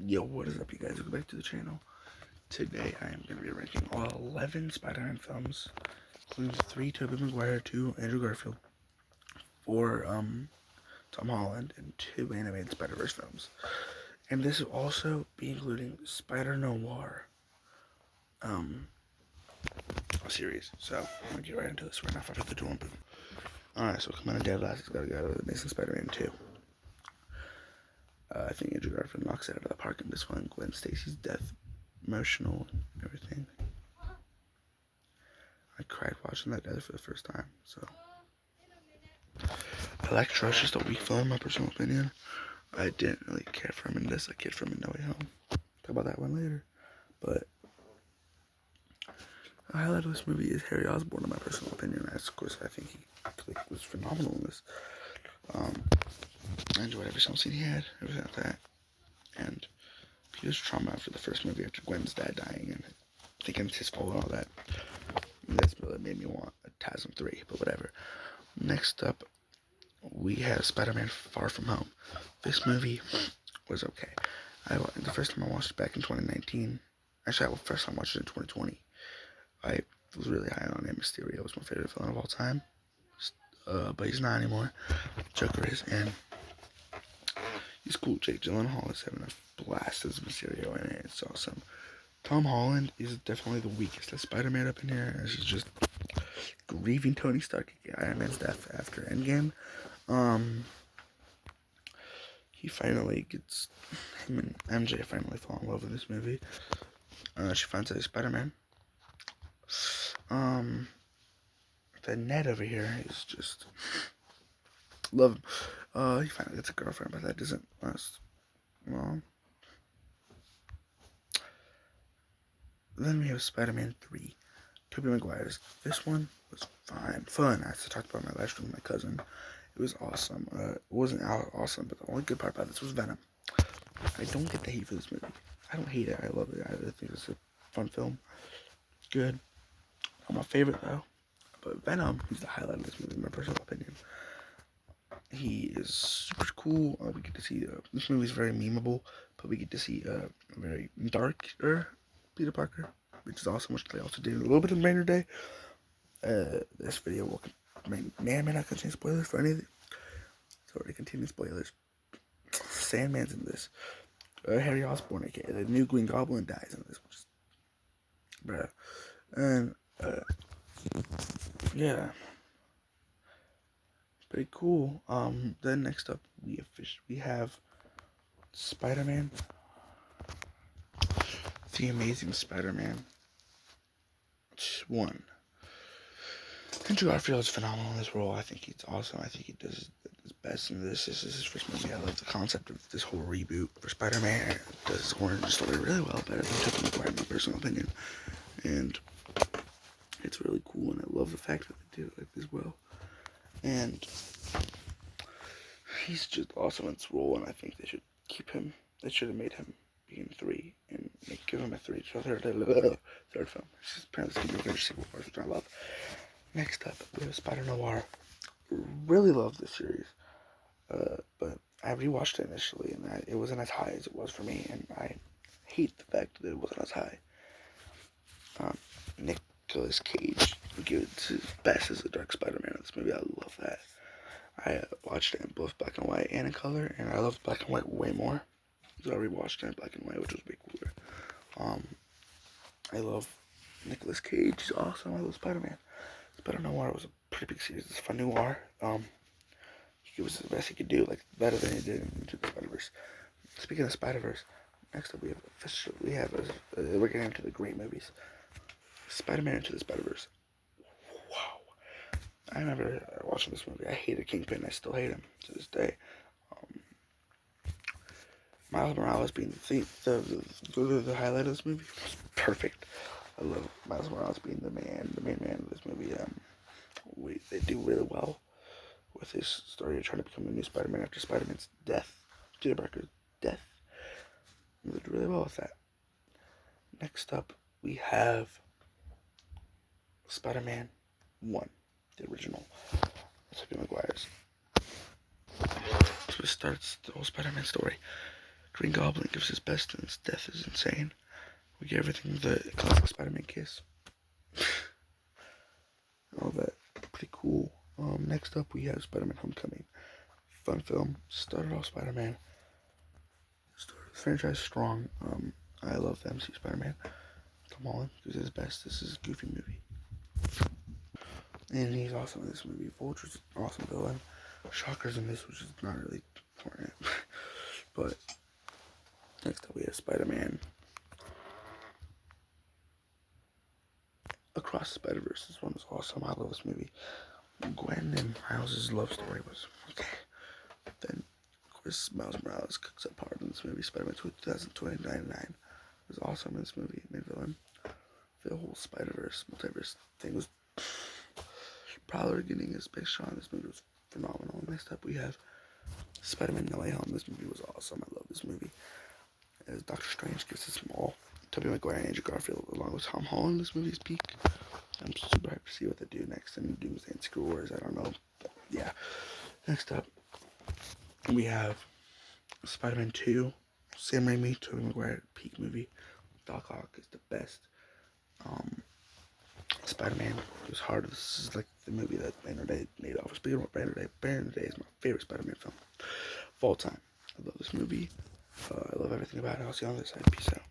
Yo, what is up, you guys? Welcome back to the channel. Today, I am going to be ranking all 11 Spider-Man films, including 3 Tobey Maguire, 2 Andrew Garfield, 4 Tom Holland, and 2 animated Spider-Verse films. And this will also be including Spider-Noir series. So, I'm going to get right into this. We're not after the door and boom. Alright, so coming out of dead last, it's got to go to the Amazing Spider-Man 2. I think Andrew Garfield knocks it out of the park in this one. Gwen Stacy's death, emotional and everything. I cried watching that death for the first time, so. Electro is just a weak film, in my personal opinion. I didn't really care for him in this. I cared for him in No Way Home. Talk about that one later. But the highlight of this movie is Harry Osborn, in my personal opinion. As of course, I think he was phenomenal in this. I enjoyed every single scene he had, everything like that. And he was trauma after the first movie, after Gwen's dad dying, and thinking it's his fault and all that. And that's what made me want a TASM 3, but whatever. Next up, we have Spider-Man Far From Home. This movie was okay. The first time I watched it back in 2019, actually, the first time I watched it in 2020, I was really high on it. Mysterio was my favorite villain of all time. But he's not anymore. Joker is, and he's cool. Jake Gyllenhaal is having a blast as Mysterio in it. It's awesome. Tom Holland is definitely the weakest as Spider-Man up in here, as he's just grieving Tony Stark at Iron Man's death after Endgame. He finally gets, him and MJ finally fall in love with this movie. She finds out he's Spider-Man. The Ned over here is just, love him. He finally gets a girlfriend, but that doesn't last long. Then we have Spider-Man 3, Tobey Maguire's. This one was fun. I talked about my last stream with my cousin. It was awesome. It wasn't awesome, but the only good part about this was Venom. I don't get the hate for this movie. I don't hate it. I love it. I think it's a fun film. Good. Not my favorite, though. But Venom, he's the highlight of this movie, in my personal opinion. He is super cool. We get to see, this movie is very memeable, but we get to see a very darker Peter Parker, which is awesome, which they also did a little bit in Rainer Day. This video will may or may not contain spoilers for anything. It's already containing spoilers. Sandman's in this. Harry Osborn, aka the new Green Goblin, dies in this, which is, bruh. And yeah, pretty cool. Then next up we have Spider-Man, The Amazing Spider-Man 1. Andrew Garfield is phenomenal in this role. I think he's awesome. I think he does his best in this. This is his first movie. I love the concept of this whole reboot for Spider-Man. It does his origin story really well, better than Tobey Maguire, in my personal opinion. And it's really cool, and I love the fact that they did it like this well. And he's just awesome in this role, and I think they should keep him. They should have made him be in 3 and give him a third film. It's just apparently going to be a sequel for us, which I love. Next up, we have Spider-Noir. Really love this series, but I rewatched it initially, and it wasn't as high as it was for me, and I hate the fact that it wasn't as high. Nicolas Cage gives his best as the Dark Spider-Man in this movie. I love that. I watched it in both black and white and in color, and I loved black and white way more. So I rewatched it in black and white, which was way cooler. I love Nicolas Cage. He's awesome. I love Spider-Man. Spider-Noir was a pretty big series. It's fun noir. He was the best he could do, like better than he did in Into the Spider-Verse. Speaking of Spider-Verse, next up we're getting into the great movies. Spider-Man Into the Spider-Verse. Wow. I remember watching this movie. I hated Kingpin. I still hate him to this day. Miles Morales being the highlight of this movie was perfect. I love Miles Morales being the main man of this movie. They do really well with his story of trying to become the new Spider-Man after Spider-Man's death, Peter Parker's death. They did really well with that. Next up, we have Spider-Man 1, the original, Tobey Maguire's. So it starts the whole Spider-Man story. Green Goblin gives his best and his death is insane. We get everything the classic Spider-Man kiss. All that. Pretty cool. Next up we have Spider-Man Homecoming. Fun film. Started off Spider-Man. Started the franchise strong. I love the MC Spider-Man. Tom Holland gives his best. This is a goofy movie. And he's awesome in this movie. Vulture's an awesome villain. Shocker's in this, which is not really important. But next up we have Spider-Man Across the Spider-Verse. This one was awesome. I love this movie. Gwen and Miles' love story was okay. Then, of course, Miles Morales cooks up hard in this movie. Spider-Man 2099 was awesome in this movie. Main villain. The whole Spider-Verse, multiverse thing was Prowler getting his big shot in this movie was phenomenal. Next up we have Spider-Man No Way Home. This movie was awesome. I love this movie. As Doctor Strange gives us all Tobey Maguire and Andrew Garfield along with Tom Holland. This movie's peak. I'm super hyped to see what they do next in Doomsday and Secret Wars. I don't know. But yeah. Next up we have Spider-Man 2. Sam Raimi, Tobey Maguire, peak movie. Doc Ock is the best. Spider-Man. It was hard. This is like the movie that Banner Day made off. Speaking of Banner Day is my favorite Spider-Man film of all time. I love this movie. I love everything about it. I'll see you on the other side. Peace out.